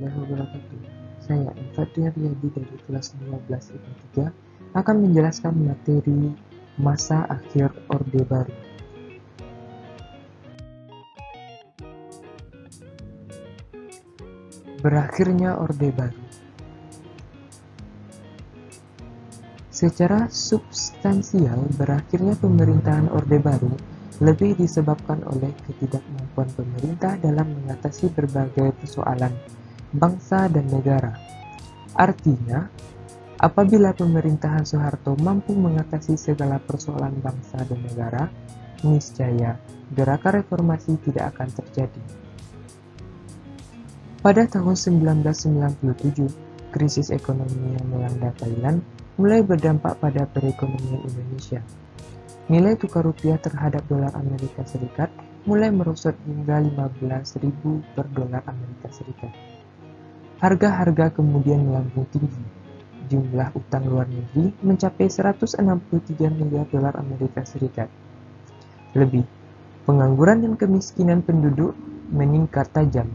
warahmatullahi wabarakatuh. Saya Infantri Riyadi dari kelas 12 IPA 3 akan menjelaskan materi masa akhir Orde Baru. Berakhirnya Orde Baru. Secara substansial, berakhirnya pemerintahan Orde Baru lebih disebabkan oleh ketidakmampuan pemerintah dalam mengatasi berbagai persoalan bangsa dan negara. Artinya, apabila pemerintahan Soeharto mampu mengatasi segala persoalan bangsa dan negara, niscaya gerakan reformasi tidak akan terjadi. Pada tahun 1997, krisis ekonomi yang melanda Thailand mulai berdampak pada perekonomian Indonesia. Nilai tukar rupiah terhadap dolar Amerika Serikat mulai merosot hingga 15.000 per dolar Amerika Serikat. Harga-harga kemudian melambung tinggi. Jumlah utang luar negeri mencapai 163 miliar dolar Amerika Serikat. Lebih, pengangguran dan kemiskinan penduduk meningkat tajam.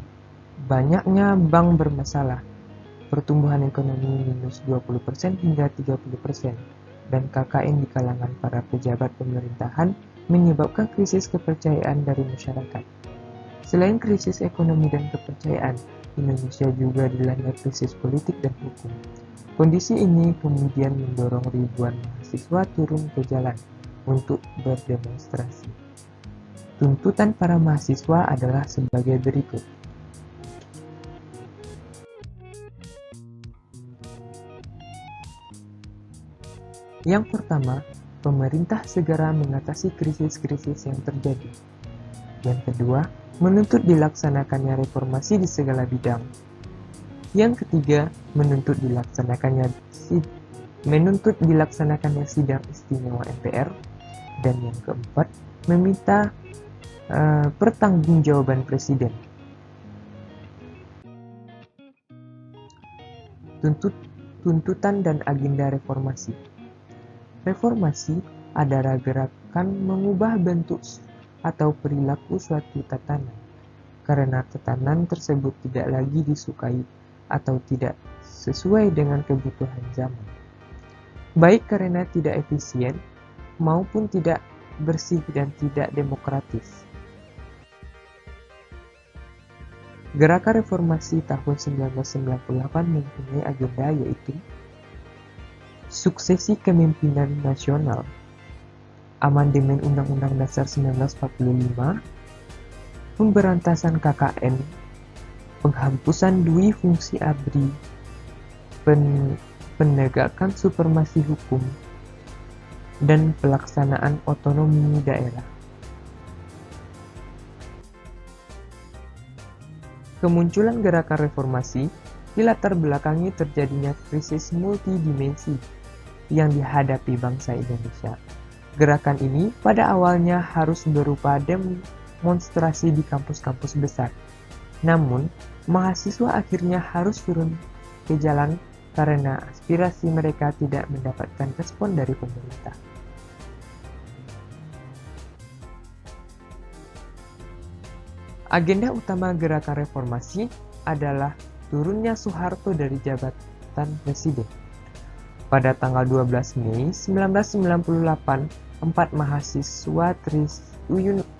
Banyaknya bank bermasalah. Pertumbuhan ekonomi minus 20% hingga 30%, dan KKN di kalangan para pejabat pemerintahan menyebabkan krisis kepercayaan dari masyarakat. Selain krisis ekonomi dan kepercayaan, Indonesia juga dilanda krisis politik dan hukum. Kondisi ini kemudian mendorong ribuan mahasiswa turun ke jalan untuk berdemonstrasi. Tuntutan para mahasiswa adalah sebagai berikut. Yang pertama, pemerintah segera mengatasi krisis-krisis yang terjadi. Yang kedua, menuntut dilaksanakannya reformasi di segala bidang. Yang ketiga, menuntut dilaksanakannya sidang istimewa MPR. Dan yang keempat, meminta pertanggungjawaban Presiden. Tuntutan dan agenda reformasi. Reformasi adalah gerakan mengubah bentuk atau perilaku suatu tatanan, karena tatanan tersebut tidak lagi disukai atau tidak sesuai dengan kebutuhan zaman, baik karena tidak efisien maupun tidak bersih dan tidak demokratis. Gerakan reformasi tahun 1998 mempunyai agenda yaitu suksesi kepemimpinan nasional, amandemen Undang-Undang Dasar 1945, pemberantasan KKN, penghapusan dui fungsi ABRI, penegakan supremasi hukum, dan pelaksanaan otonomi daerah. Kemunculan gerakan reformasi dilatar belakangi terjadinya krisis multidimensi yang dihadapi bangsa Indonesia. Gerakan ini pada awalnya harus berupa demonstrasi di kampus-kampus besar. Namun, mahasiswa akhirnya harus turun ke jalan karena aspirasi mereka tidak mendapatkan respon dari pemerintah. Agenda utama gerakan reformasi adalah turunnya Soeharto dari jabatan presiden. Pada tanggal 12 Mei 1998, 4 mahasiswa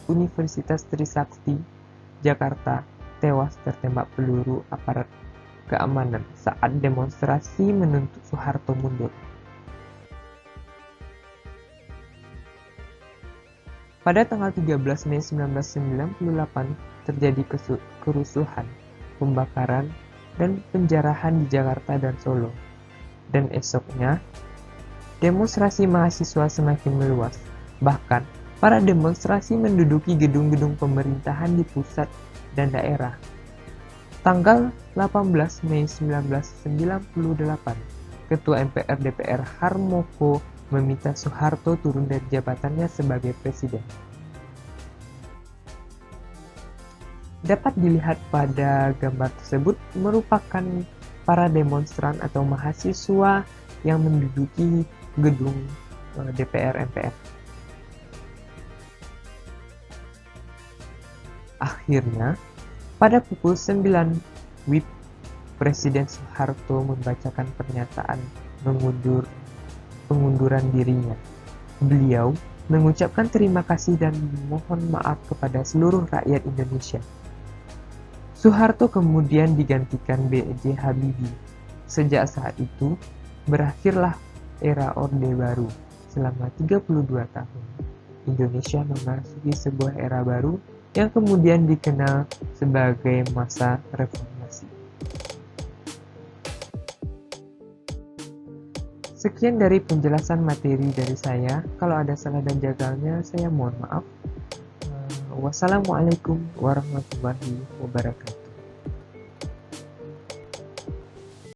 Universitas Trisakti, Jakarta, tewas tertembak peluru aparat keamanan saat demonstrasi menuntut Soeharto mundur. Pada tanggal 13 Mei 1998, terjadi kerusuhan, pembakaran, dan penjarahan di Jakarta dan Solo. Dan esoknya, demonstrasi mahasiswa semakin meluas. Bahkan, para demonstrasi menduduki gedung-gedung pemerintahan di pusat dan daerah. Tanggal 18 Mei 1998, Ketua MPR DPR Harmoko meminta Soeharto turun dari jabatannya sebagai presiden. Dapat dilihat pada gambar tersebut merupakan para demonstran atau mahasiswa yang menduduki gedung DPR MPR. Akhirnya, pada pukul 9 WIB Presiden Soeharto membacakan pernyataan pengunduran dirinya. Beliau mengucapkan terima kasih dan mohon maaf kepada seluruh rakyat Indonesia. Soeharto kemudian digantikan B.J. Habibie. Sejak saat itu, berakhirlah era Orde Baru. Selama 32 tahun, Indonesia memasuki sebuah era baru yang kemudian dikenal sebagai masa reformasi. Sekian dari penjelasan materi dari saya. Kalau ada salah dan jagalnya, saya mohon maaf. Wassalamualaikum warahmatullahi wabarakatuh.